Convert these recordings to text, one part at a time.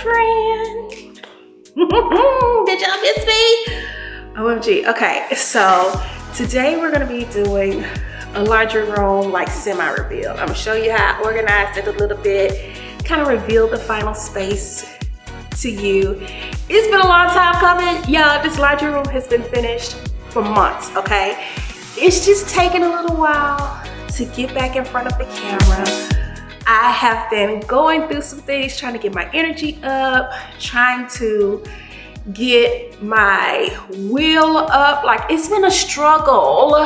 friend. Did y'all miss me? OMG. Okay, so today we're gonna be doing a laundry room like semi-reveal. I'm gonna show you how I organized it a little bit, kind of reveal the final space to you. It's been a long time coming. Y'all, this laundry room has been finished for months, okay? It's just taken a little while to get back in front of the camera. I have been going through some things, trying to get my energy up, trying to get my will up. Like, it's been a struggle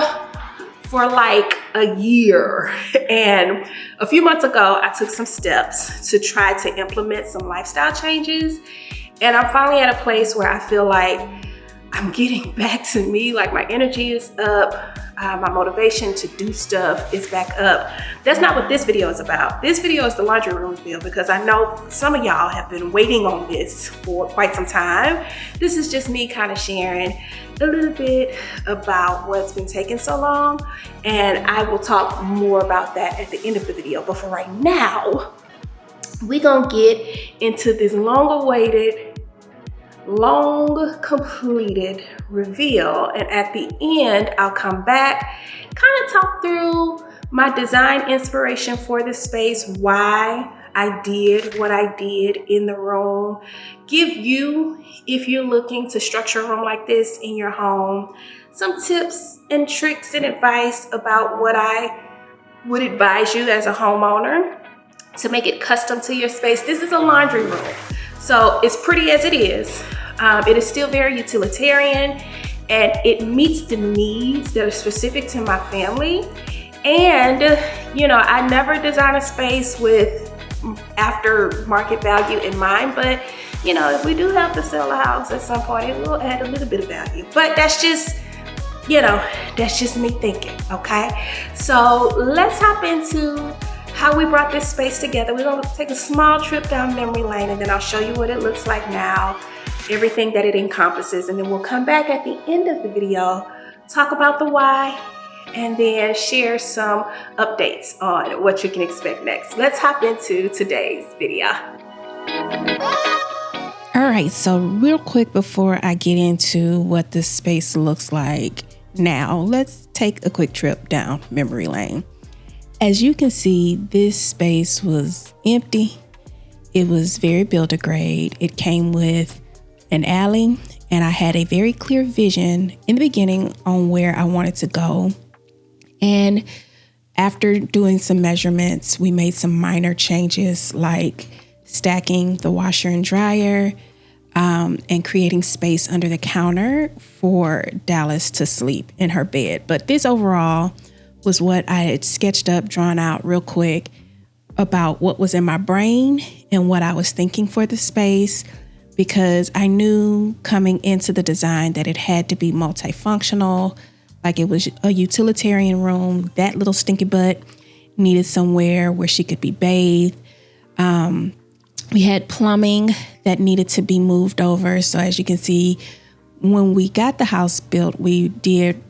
for like a year. And a few months ago, I took some steps to try to implement some lifestyle changes. And I'm finally at a place where I feel like I'm getting back to me, like my energy is up, my motivation to do stuff is back up. That's not what this video is about. This video is the laundry room reveal because I know some of y'all have been waiting on this for quite some time. This is just me kind of sharing a little bit about what's been taking so long, and I will talk more about that at the end of the video. But for right now, we're gonna get into this long-awaited, long completed reveal, and at the end I'll come back, kind of talk through my design inspiration for this space, why I did what I did in the room, give you, if you're looking to structure a room like this in your home, some tips and tricks and advice about what I would advise you as a homeowner to make it custom to your space. This is a laundry room, so it's pretty as it is. It is still very utilitarian, and it meets the needs that are specific to my family. And, you know, I never design a space with after-market value in mind, but, you know, if we do have to sell a house at some point, it will add a little bit of value. But that's just, you know, that's just me thinking, okay? So let's hop into how we brought this space together. We're gonna take a small trip down memory lane, and then I'll show you what it looks like now, everything that it encompasses, and then we'll come back at the end of the video, talk about the why, and then share some updates on what you can expect next. Let's hop into today's video. All right, so real quick before I get into what this space looks like now, let's take a quick trip down memory lane. As you can see, this space was empty. It was very build-a-grade. It came with an alley, and I had a very clear vision in the beginning on where I wanted to go. And after doing some measurements, we made some minor changes like stacking the washer and dryer, and creating space under the counter for Dallas to sleep in her bed. But this overall was what I had sketched up, drawn out real quick about what was in my brain and what I was thinking for the space, because I knew coming into the design that it had to be multifunctional, like it was a utilitarian room. That little stinky butt needed somewhere where she could be bathed. We had plumbing that needed to be moved over. So as you can see, when we got the house built, we did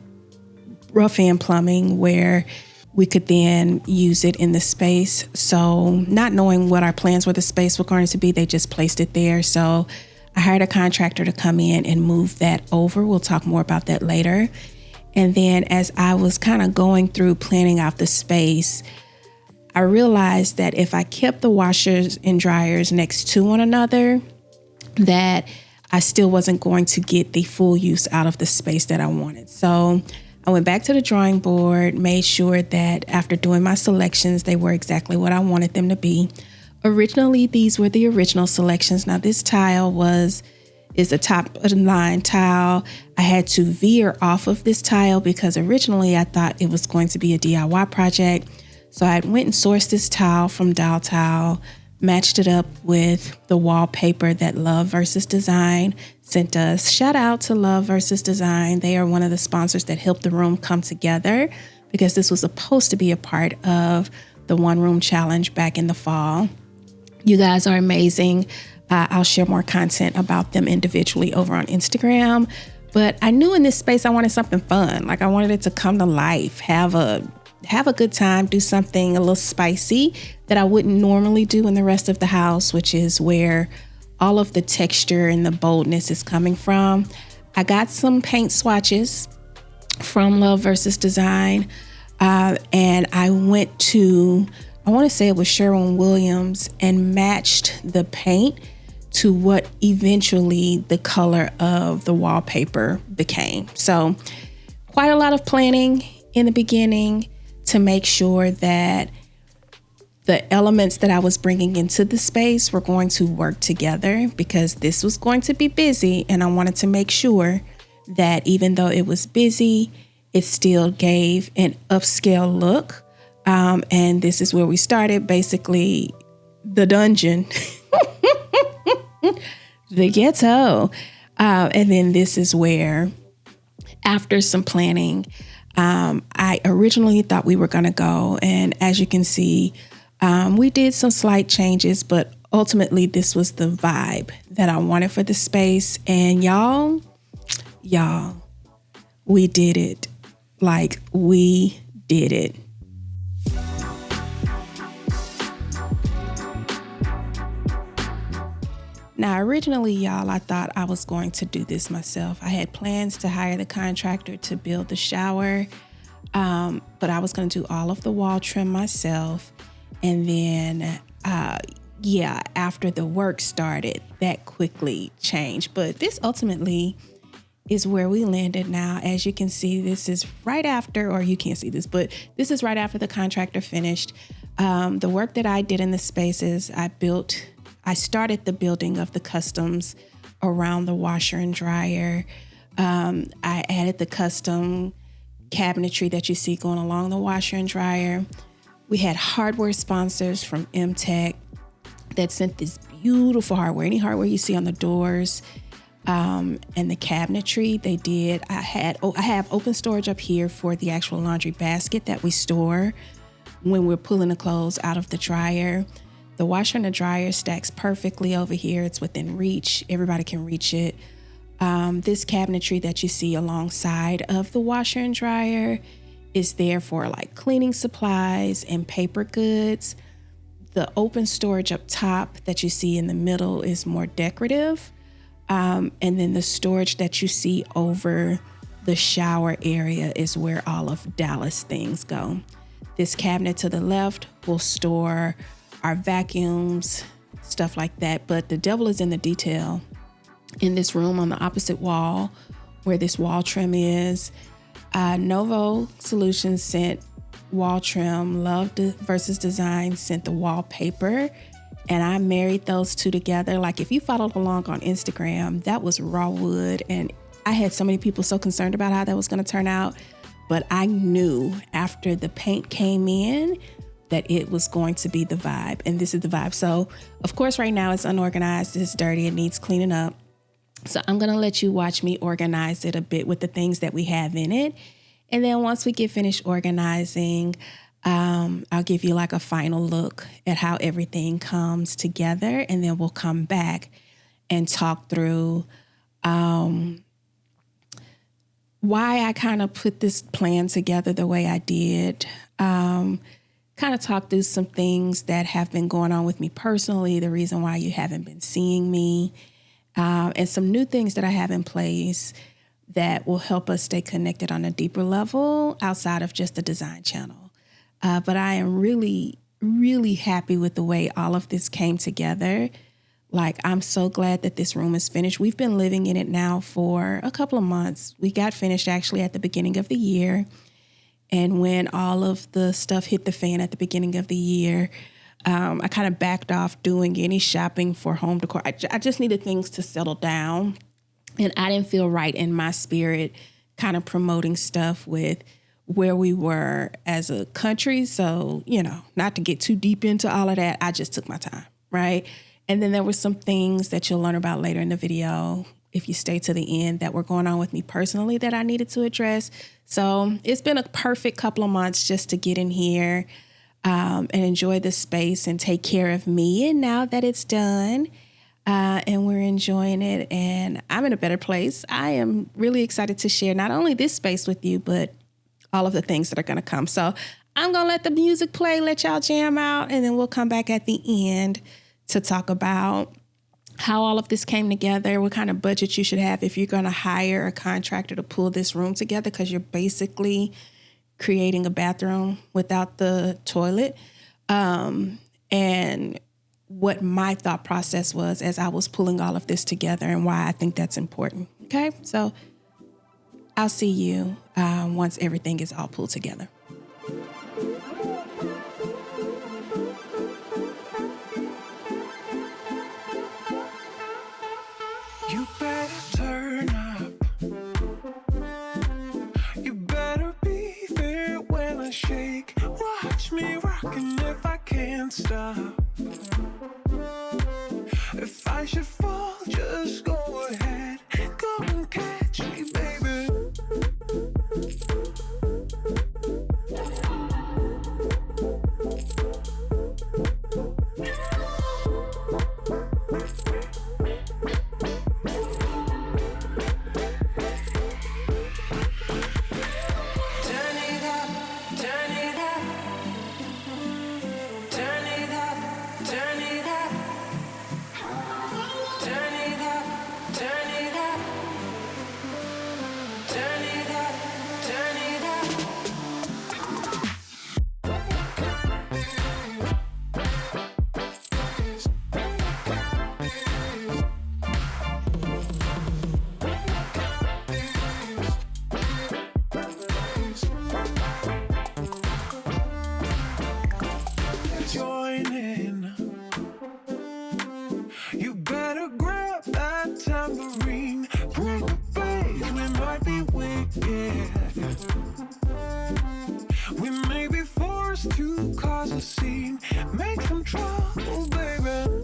rough end plumbing where we could then use it in the space. So not knowing what our plans with the space were going to be, they just placed it there. So I hired a contractor to come in and move that over. We'll talk more about that later. And then as I was kind of going through planning out the space, I realized that if I kept the washers and dryers next to one another, that I still wasn't going to get the full use out of the space that I wanted. So I went back to the drawing board, made sure that after doing my selections, they were exactly what I wanted them to be. Originally, these were the original selections. Now this tile is a top of the line tile. I had to veer off of this tile because originally I thought it was going to be a DIY project. So I went and sourced this tile from Doll Tile, matched it up with the wallpaper that Love vs. Design sent us. Shout out to Love vs. Design. They are one of the sponsors that helped the room come together because this was supposed to be a part of the One Room Challenge back in the fall. You guys are amazing. I'll share more content about them individually over on Instagram. But I knew in this space I wanted something fun. Like I wanted it to come to life, have a good time, do something a little spicy that I wouldn't normally do in the rest of the house, which is wear all of the texture and the boldness is coming from. I got some paint swatches from Love versus Design, and I went to, I want to say it was Sherwin-Williams, and matched the paint to what eventually the color of the wallpaper became. So quite a lot of planning in the beginning to make sure that the elements that I was bringing into the space were going to work together, because this was going to be busy, and I wanted to make sure that even though it was busy, it still gave an upscale look. And this is where we started, basically the dungeon, the ghetto. And then this is where, after some planning, I originally thought we were going to go. And as you can see, we did some slight changes, but ultimately this was the vibe that I wanted for the space. And y'all, we did it. Like, we did it. Now, originally, y'all, I thought I was going to do this myself. I had plans to hire the contractor to build the shower, but I was going to do all of the wall trim myself. And then, after the work started, that quickly changed. But this ultimately is where we landed now. As you can see, this is right after, or you can't see this, but this is right after the contractor finished. The work that I did in the spaces, I started the building of the customs around the washer and dryer. I added the custom cabinetry that you see going along the washer and dryer. We had hardware sponsors from M-Tech that sent this beautiful hardware, any hardware you see on the doors, and the cabinetry they did. I have open storage up here for the actual laundry basket that we store when we're pulling the clothes out of the dryer. The washer and the dryer stacks perfectly over here. It's within reach. Everybody can reach it. This cabinetry that you see alongside of the washer and dryer is there for like cleaning supplies and paper goods. The open storage up top that you see in the middle is more decorative. And then the storage that you see over the shower area is where all of Dallas things go. This cabinet to the left will store our vacuums, stuff like that. But the devil is in the detail. In this room on the opposite wall where this wall trim is, Novo Solutions sent wall trim. Love versus Design sent the wallpaper. And I married those two together. Like, if you followed along on Instagram, that was raw wood. And I had so many people so concerned about how that was going to turn out. But I knew after the paint came in that it was going to be the vibe. And this is the vibe. So, of course, right now it's unorganized. It's dirty. It needs cleaning up. So I'm going to let you watch me organize it a bit with the things that we have in it. And then once we get finished organizing, I'll give you like a final look at how everything comes together. And then we'll come back and talk through why I kind of put this plan together the way I did. Kind of talk through some things that have been going on with me personally, the reason why you haven't been seeing me, and some new things that I have in place that will help us stay connected on a deeper level outside of just the design channel. But I am really, really happy with the way all of this came together. Like, I'm so glad that this room is finished. We've been living in it now for a couple of months. We got finished actually at the beginning of the year. And when all of the stuff hit the fan at the beginning of the year, I kind of backed off doing any shopping for home decor. I just needed things to settle down. And I didn't feel right in my spirit kind of promoting stuff with where we were as a country. So, not to get too deep into all of that, I just took my time, right? And then there were some things that you'll learn about later in the video, if you stay to the end, that were going on with me personally that I needed to address. So it's been a perfect couple of months just to get in here and enjoy the space and take care of me. And now that it's done, and we're enjoying it and I'm in a better place, I am really excited to share not only this space with you, but all of the things that are going to come. So I'm going to let the music play, let y'all jam out, and then we'll come back at the end to talk about how all of this came together, what kind of budget you should have if you're going to hire a contractor to pull this room together, because you're basically creating a bathroom without the toilet. And what my thought process was as I was pulling all of this together and why I think that's important. Okay, so I'll see you once everything is all pulled together. You better turn up. You better be there when I shake. Watch me rockin' if I can't stop. If I should fall, just go ahead. Go and catch me, baby. You better grab that tambourine. Bring the bass, we might be wicked. We may be forced to cause a scene. Make some trouble, baby.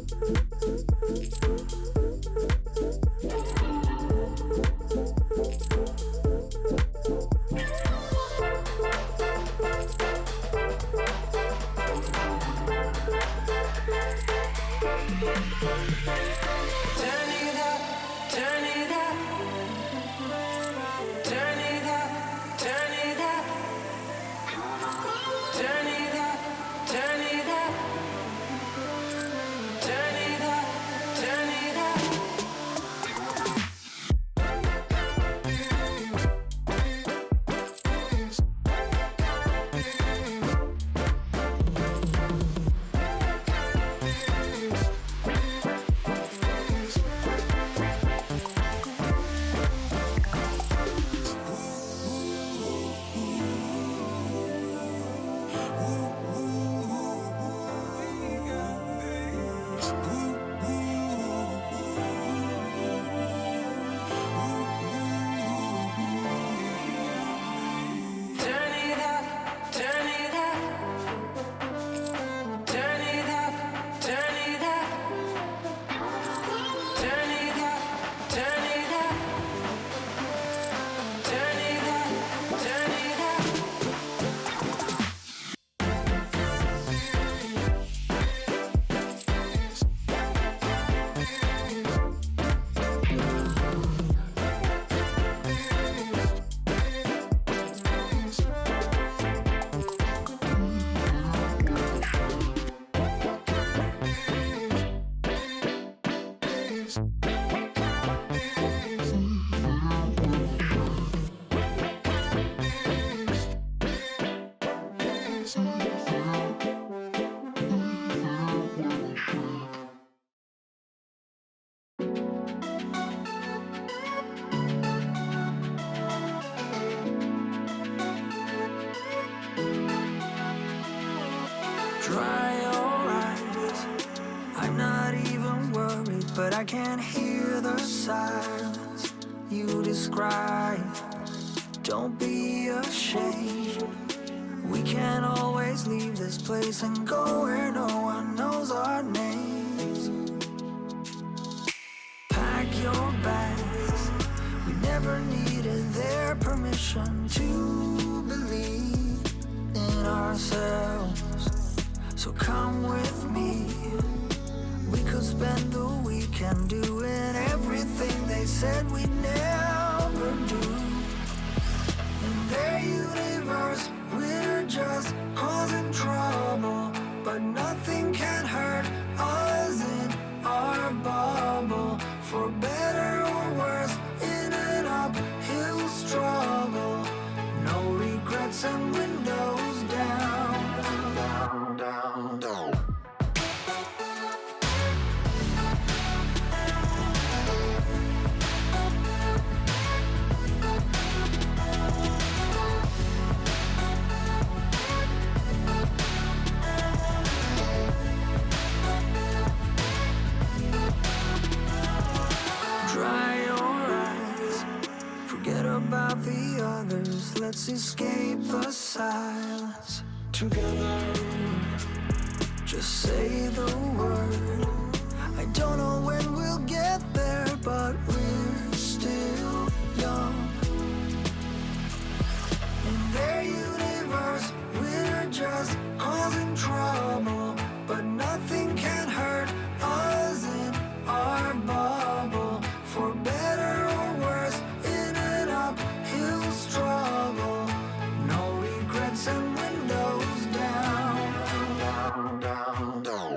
But I can't hear the silence you describe. Don't be ashamed. We can't always leave this place and go where no one knows our names. Pack your bags. We never needed their permission to believe in ourselves. So come with me. We could spend the weekend doing everything they said we'd never do. In their universe, we're just causing trouble, but nothing can hurt us in our bubble. let's escape the silence together. Just say the word. I don't know when we'll get there, but we're still young. In their universe, we're just causing trouble, but nothing can hurt us in our bubble. For better or worse, in an uphill struggle, no regrets and windows down, down, down, down.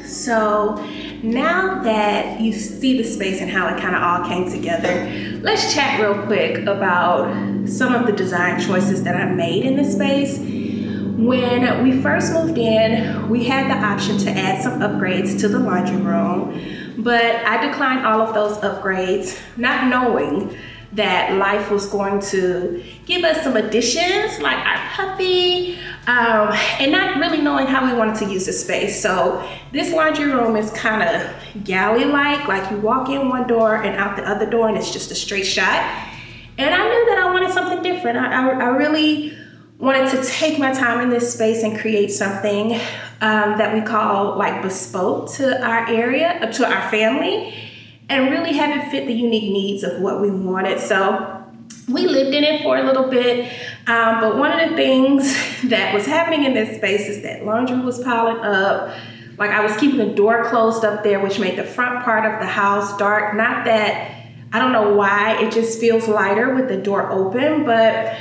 So now that you see the space and how it kind of all came together, let's chat real quick about some of the design choices that I made in this space. When we first moved in, we had the option to add some upgrades to the laundry room, but I declined all of those upgrades, not knowing that life was going to give us some additions like our puppy, and not really knowing how we wanted to use the space. So this laundry room is kind of galley-like you walk in one door and out the other door and it's just a straight shot. And I knew that I wanted something different. I really wanted to take my time in this space and create something that we call like bespoke to our area, to our family, and really have it fit the unique needs of what we wanted. So we lived in it for a little bit, but one of the things that was happening in this space is that laundry was piling up. Like I was keeping the door closed up there, which made the front part of the house dark. Not that, I don't know why, it just feels lighter with the door open, but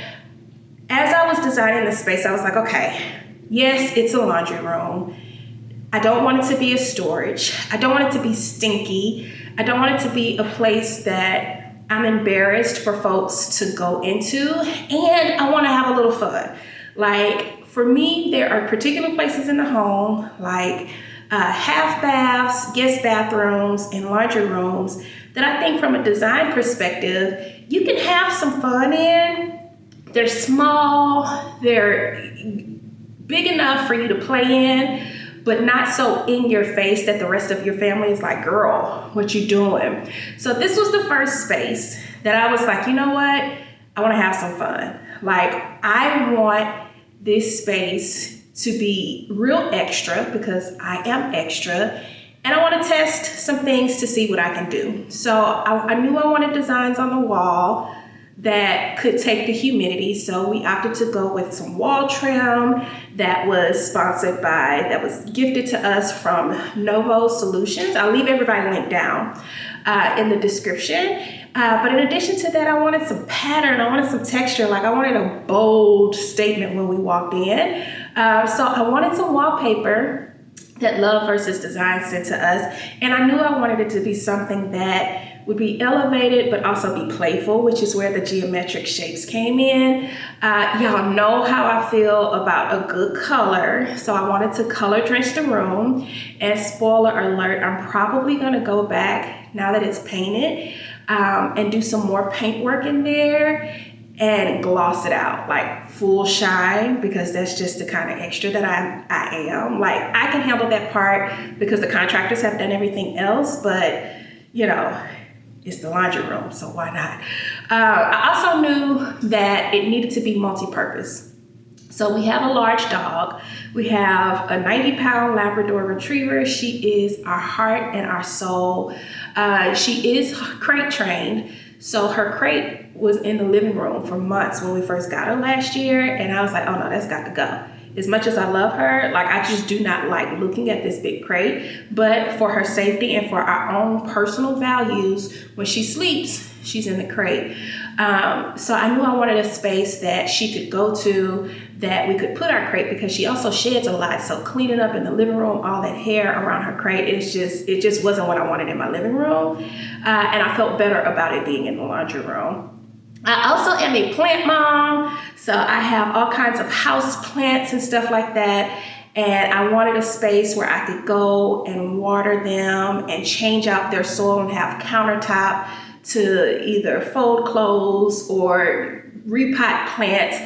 as I was designing the space, I was like, okay, yes, it's a laundry room. I don't want it to be a storage. I don't want it to be stinky. I don't want it to be a place that I'm embarrassed for folks to go into, and I want to have a little fun. Like for me, there are particular places in the home, like half baths, guest bathrooms, and laundry rooms that I think from a design perspective, you can have some fun in. They're small, they're big enough for you to play in, but not so in your face that the rest of your family is like, girl, what you doing? So this was the first space that I was like, you know what? I want to have some fun. Like I want this space to be real extra because I am extra, and I want to test some things to see what I can do. So I knew I wanted designs on the wall that could take the humidity. So we opted to go with some wall trim that was gifted to us from Novo Solutions. I'll leave everybody linked down in the description. But in addition to that, I wanted some pattern, I wanted some texture, like I wanted a bold statement when we walked in. So I wanted some wallpaper that Love versus Design sent to us. And I knew I wanted it to be something that would be elevated, but also be playful, which is where the geometric shapes came in. Y'all know how I feel about a good color. So I wanted to color drench the room. And spoiler alert, I'm probably gonna go back now that it's painted and do some more paint work in there and gloss it out, like full shine, because that's just the kind of extra that I am. Like I can handle that part because the contractors have done everything else, but you know, it's the laundry room, so why not? I also knew that it needed to be multi-purpose. So we have a large dog. We have a 90-pound Labrador Retriever. She is our heart and our soul. She is crate trained. So her crate was in the living room for months when we first got her last year. And I was like, oh no, that's got to go. As much as I love her, like I just do not like looking at this big crate, but for her safety and for our own personal values, when she sleeps, she's in the crate. So I knew I wanted a space that she could go to that we could put our crate, because she also sheds a lot. So cleaning up in the living room, all that hair around her crate, it just wasn't what I wanted in my living room. And I felt better about it being in the laundry room. I also am a plant mom, so I have all kinds of house plants and stuff like that. And I wanted a space where I could go and water them and change out their soil and have countertop to either fold clothes or repot plants.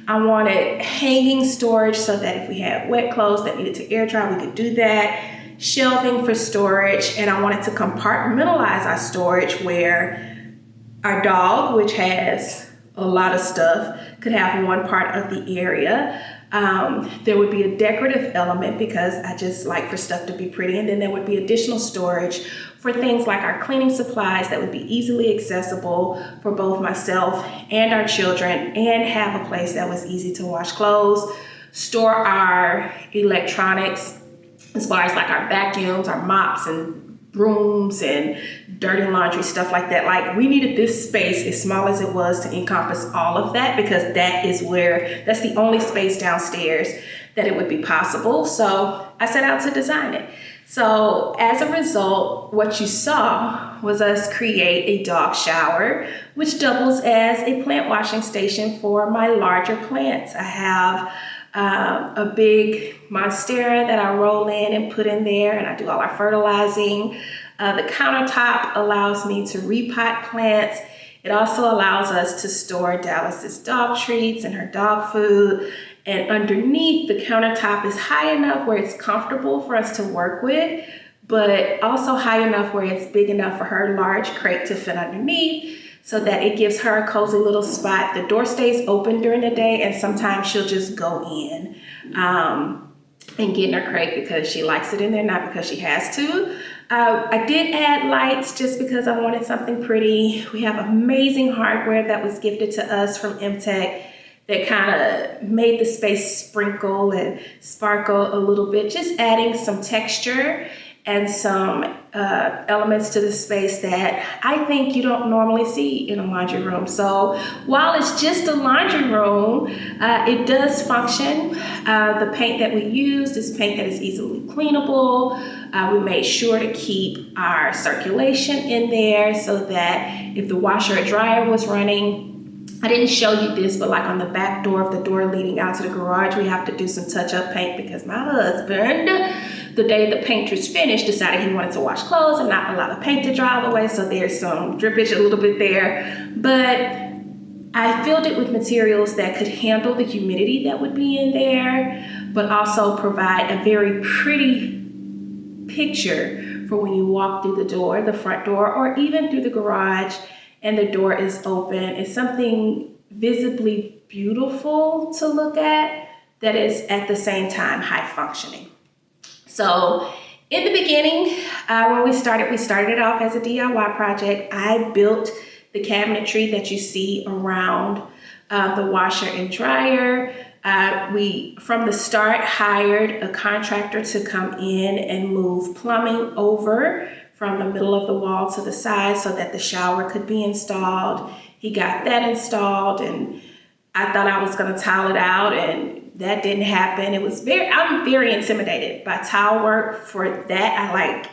I wanted hanging storage so that if we had wet clothes that needed to air dry, we could do that. Shelving for storage, and I wanted to compartmentalize our storage where our dog, which has a lot of stuff, could have one part of the area. There would be a decorative element because I just like for stuff to be pretty. And then there would be additional storage for things like our cleaning supplies that would be easily accessible for both myself and our children, and have a place that was easy to wash clothes, store our electronics as far as like our vacuums, our mops and brooms and dirty laundry, stuff like that. Like, we needed this space, as small as it was, to encompass all of that, because that's the only space downstairs that it would be possible. So I set out to design it. So as a result, what you saw was us create a dog shower, which doubles as a plant washing station for my larger plants. I have a big monstera that I roll in and put in there, and I do all our fertilizing. The countertop allows me to repot plants. It also allows us to store Dallas's dog treats and her dog food. And underneath, the countertop is high enough where it's comfortable for us to work with, but also high enough where it's big enough for her large crate to fit underneath, so that it gives her a cozy little spot. The door stays open during the day, and sometimes she'll just go in and get in her crate because she likes it in there, not because she has to. I did add lights just because I wanted something pretty. We have amazing hardware that was gifted to us from MTech that kind of made the space sprinkle and sparkle a little bit, just adding some texture and some elements to the space that I think you don't normally see in a laundry room. So while it's just a laundry room, it does function. The paint that we used is paint that is easily cleanable. We made sure to keep our circulation in there so that if the washer or dryer was running, I didn't show you this, but like on the back door of the door leading out to the garage, we have to do some touch-up paint because my husband, the day the painter's finished, decided he wanted to wash clothes and not allow the paint to dry all the way. So there's some drippage a little bit there. But I filled it with materials that could handle the humidity that would be in there, but also provide a very pretty picture for when you walk through the door, the front door, or even through the garage, and the door is open. It's something visibly beautiful to look at that is at the same time high functioning. So in the beginning, when we started it off as a DIY project. I built the cabinetry that you see around the washer and dryer. We, from the start, hired a contractor to come in and move plumbing over from the middle of the wall to the side so that the shower could be installed. He got that installed, and I thought I was gonna tile it out, and that didn't happen. I'm very intimidated by tile work. For that,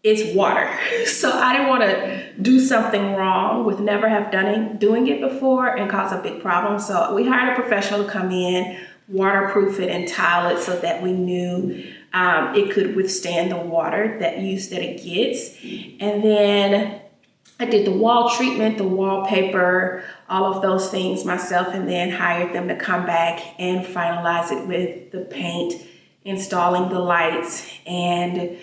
it's water. So I didn't wanna do something wrong with never have doing it before and cause a big problem. So we hired a professional to come in, waterproof it and tile it so that we knew it could withstand the water that it gets. And then I did the wall treatment, the wallpaper, all of those things myself, and then hired them to come back and finalize it with the paint, installing the lights, and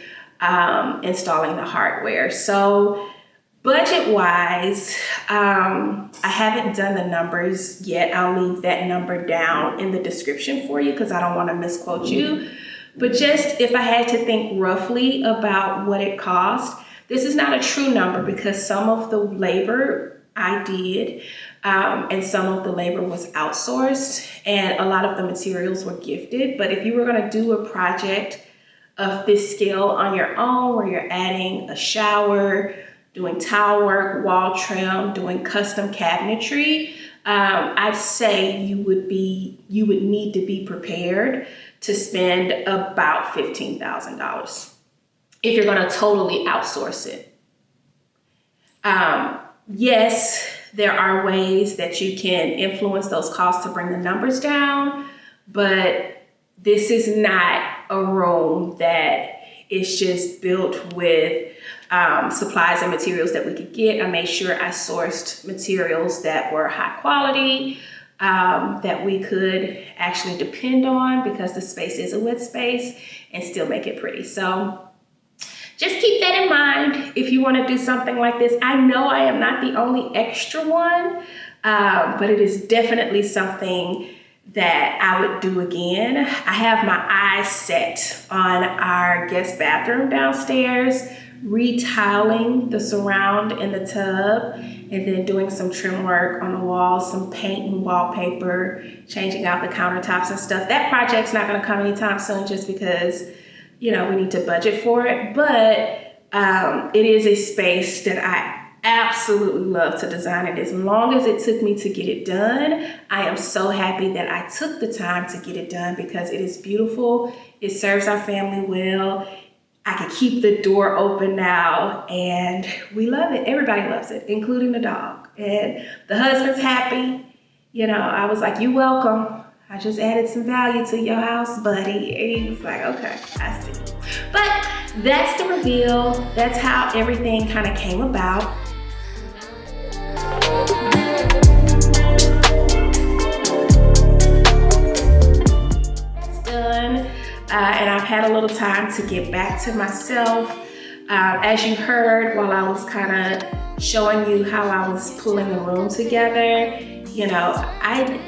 installing the hardware. So budget-wise, I haven't done the numbers yet. I'll leave that number down in the description for you because I don't want to misquote you. But just if I had to think roughly about what it cost, this is not a true number because some of the labor I did and some of the labor was outsourced and a lot of the materials were gifted. But if you were going to do a project of this scale on your own, where you're adding a shower, doing tile work, wall trim, doing custom cabinetry, I'd say you would need to be prepared to spend about $15,000 if you're going to totally outsource it. Yes, there are ways that you can influence those costs to bring the numbers down, but this is not a room that is just built with supplies and materials that we could get. I made sure I sourced materials that were high quality, that we could actually depend on, because the space is a wet space, and still make it pretty. So just keep that in mind if you want to do something like this. I know I am not the only extra one, but it is definitely something that I would do again. I have my eyes set on our guest bathroom downstairs, retiling the surround in the tub, and then doing some trim work on the walls, some paint and wallpaper, changing out the countertops and stuff. That project's not going to come anytime soon, just because, we need to budget for it. But it is a space that I absolutely love to design, and as long as it took me to get it done, I am so happy that I took the time to get it done, because it is beautiful. It serves our family well. I can keep the door open now, and we love it. Everybody loves it, including the dog. And the husband's happy. I was like, "You welcome. I just added some value to your house, buddy." And he was like, "Okay, I see." But that's the reveal. That's how everything kind of came about. That's done. And I've had a little time to get back to myself. As you heard while I was kind of showing you how I was pulling the room together,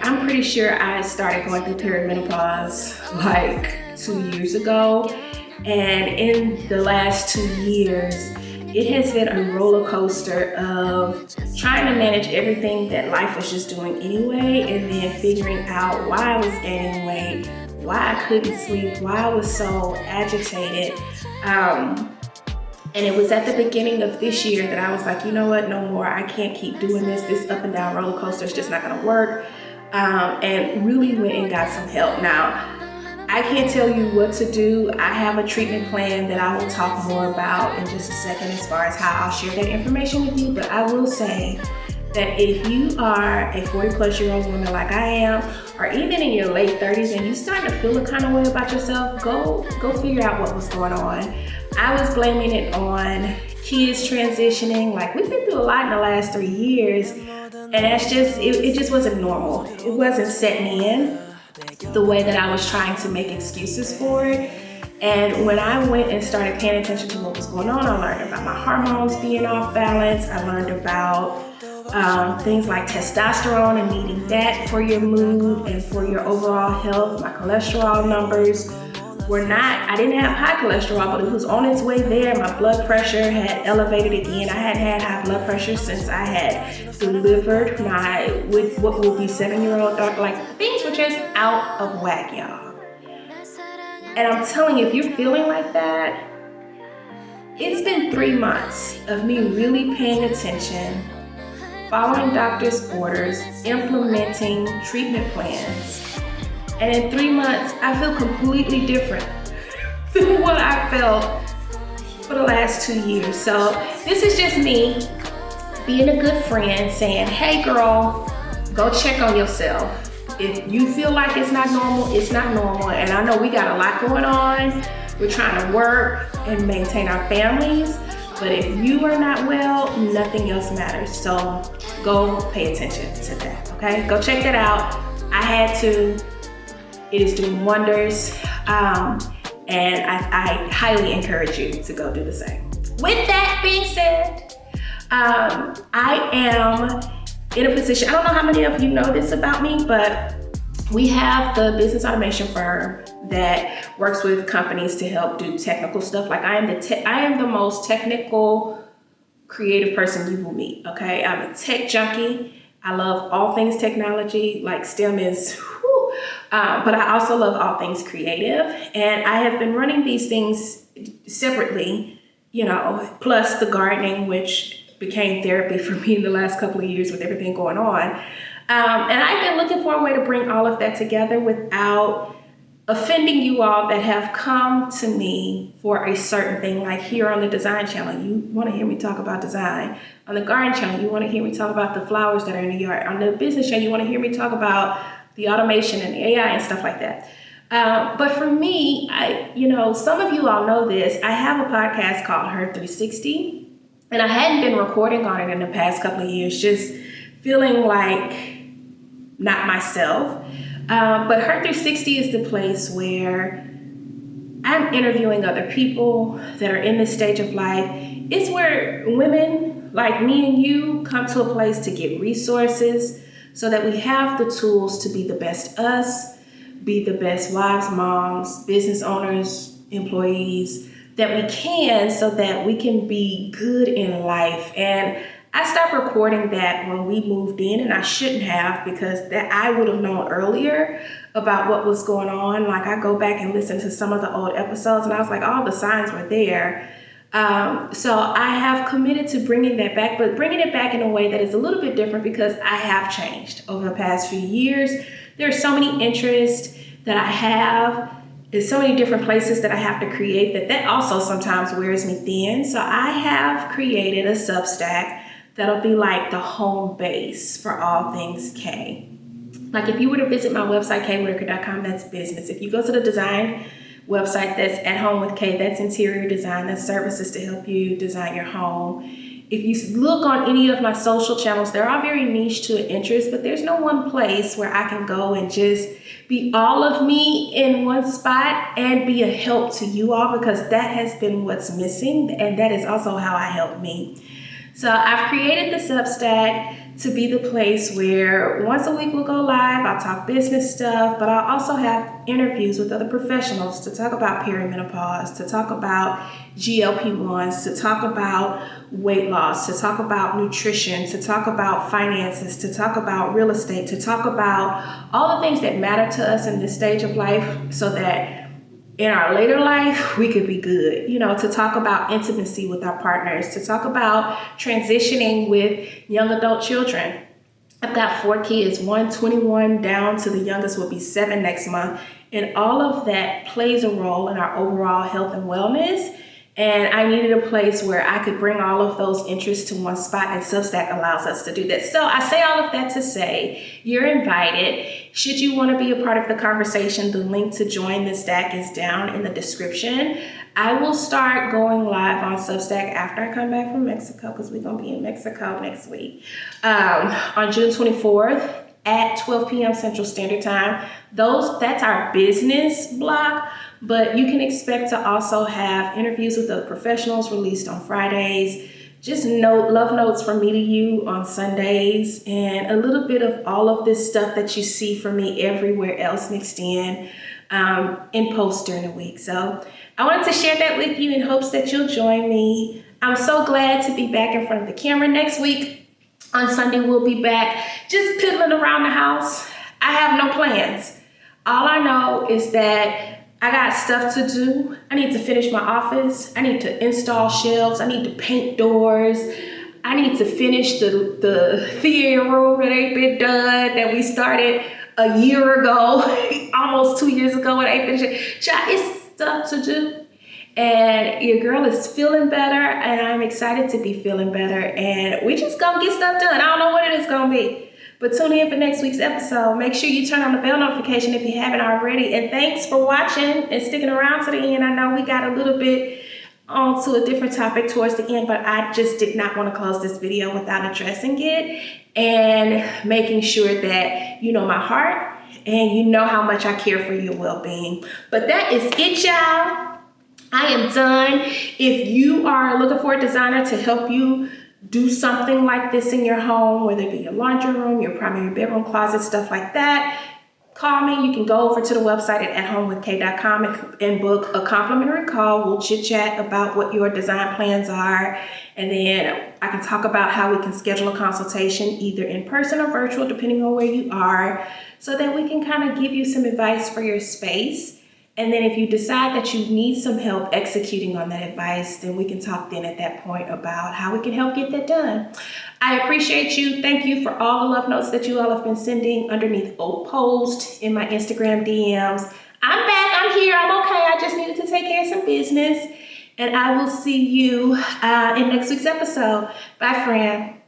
I'm pretty sure I started going through perimenopause like 2 years ago. And in the last 2 years, it has been a roller coaster of trying to manage everything that life was just doing anyway, and then figuring out why I was gaining weight, why I couldn't sleep, why I was so agitated. And it was at the beginning of this year that I was like, you know what, no more. I can't keep doing this. This up and down roller coaster is just not gonna work. And really went and got some help. Now, I can't tell you what to do. I have a treatment plan that I will talk more about in just a second, as far as how I'll share that information with you. But I will say that if you are a 40-plus-year-old woman like I am, or even in your late 30s and you start to feel a kind of way about yourself, go figure out what was going on. I was blaming it on kids transitioning. Like, we've been through a lot in the last 3 years, and that's just, it just wasn't normal. It wasn't setting in the way that I was trying to make excuses for it. And when I went and started paying attention to what was going on, I learned about my hormones being off balance. I learned about things like testosterone and needing that for your mood and for your overall health. My cholesterol numbers were not, I didn't have high cholesterol, but it was on its way there. My blood pressure had elevated again. I hadn't had high blood pressure since I had delivered with what will be 7-year-old daughter. Like, things were just out of whack, y'all. And I'm telling you, if you're feeling like that, it's been 3 months of me really paying attention, following doctor's orders, implementing treatment plans. And in 3 months, I feel completely different than what I felt for the last 2 years. So this is just me being a good friend, saying, hey girl, go check on yourself. If you feel like it's not normal, it's not normal. And I know we got a lot going on. We're trying to work and maintain our families. But if you are not well, nothing else matters. So go pay attention to that, okay? Go check that out. I had to. It is doing wonders. And I highly encourage you to go do the same. With that being said, I am in a position, I don't know how many of you know this about me, but we have the business automation firm that works with companies to help do technical stuff. Like, I am the most technical, creative person you will meet, okay? I'm a tech junkie. I love all things technology, like STEM is, whew. But I also love all things creative. And I have been running these things separately, plus the gardening, which became therapy for me in the last couple of years with everything going on. And I've been looking for a way to bring all of that together without offending you all that have come to me for a certain thing. Like here on the design channel, you want to hear me talk about design. On the garden channel, you want to hear me talk about the flowers that are in the yard. On the business channel, you want to hear me talk about the automation and the AI and stuff like that. But for me, some of you all know this. I have a podcast called Her 360, and I hadn't been recording on it in the past couple of years, just feeling like not myself. But Her 360 is the place where I'm interviewing other people that are in this stage of life. It's where women like me and you come to a place to get resources so that we have the tools to be the best us, be the best wives, moms, business owners, employees that we can, so that we can be good in life. And I stopped recording that when we moved in, and I shouldn't have, because that I would have known earlier about what was going on. Like I go back and listen to some of the old episodes, and I was like, all the signs were there. So I have committed to bringing that back, but bringing it back in a way that is a little bit different, because I have changed over the past few years. There are so many interests that I have. There's so many different places that I have to create that also sometimes wears me thin. So I have created a Substack that'll be like the home base for all things K. Like if you were to visit my website, Whitaker.com, that's business. If you go to the design website, that's At Home with K, that's interior design, that's services to help you design your home. If you look on any of my social channels, they're all very niche to an interest, but there's no one place where I can go and just be all of me in one spot and be a help to you all, because that has been what's missing, and that is also how I help me. So I've created the Substack to be the place where once a week we'll go live. I'll talk business stuff, but I'll also have interviews with other professionals to talk about perimenopause, to talk about GLP-1s, to talk about weight loss, to talk about nutrition, to talk about finances, to talk about real estate, to talk about all the things that matter to us in this stage of life, so that in our later life, we could be good, to talk about intimacy with our partners, to talk about transitioning with young adult children. I've got 4 kids, one 21 down to the youngest will be 7 next month. And all of that plays a role in our overall health and wellness. And I needed a place where I could bring all of those interests to one spot, and Substack allows us to do that. So I say all of that to say you're invited. Should you want to be a part of the conversation, the link to join the stack is down in the description. I will start going live on Substack after I come back from Mexico, because we're going to be in Mexico next week, on June 24th at 12 p.m. Central Standard Time. That's our business block. But you can expect to also have interviews with the professionals released on Fridays, just love notes from me to you on Sundays, and a little bit of all of this stuff that you see from me everywhere else mixed in posts during the week. So I wanted to share that with you in hopes that you'll join me. I'm so glad to be back in front of the camera. Next week on Sunday, we'll be back just piddling around the house. I have no plans. All I know is that I got stuff to do. I need to finish my office. I need to install shelves. I need to paint doors. I need to finish the theater room that ain't been done, that we started a year ago, almost 2 years ago, and ain't finished it. Child, it's stuff to do. And your girl is feeling better, and I'm excited to be feeling better. And we just gonna get stuff done. I don't know what it is gonna be. But tune in for next week's episode. Make sure you turn on the bell notification if you haven't already. And thanks for watching and sticking around to the end. I know we got a little bit onto a different topic towards the end, but I just did not want to close this video without addressing it and making sure that you know my heart and you know how much I care for your well-being. But that is it, y'all. I am done. If you are looking for a designer to help you do something like this in your home, whether it be your laundry room, your primary bedroom, closet, stuff like that, call me. You can go over to the website at athomewithk.com and book a complimentary call. We'll chit chat about what your design plans are. And then I can talk about how we can schedule a consultation either in person or virtual, depending on where you are, so that we can kind of give you some advice for your space And then if you decide that you need some help executing on that advice, then we can talk then at that point about how we can help get that done. I appreciate you. Thank you for all the love notes that you all have been sending underneath old posts in my Instagram DMs. I'm back. I'm here. I'm okay. I just needed to take care of some business. And I will see you in next week's episode. Bye, friend.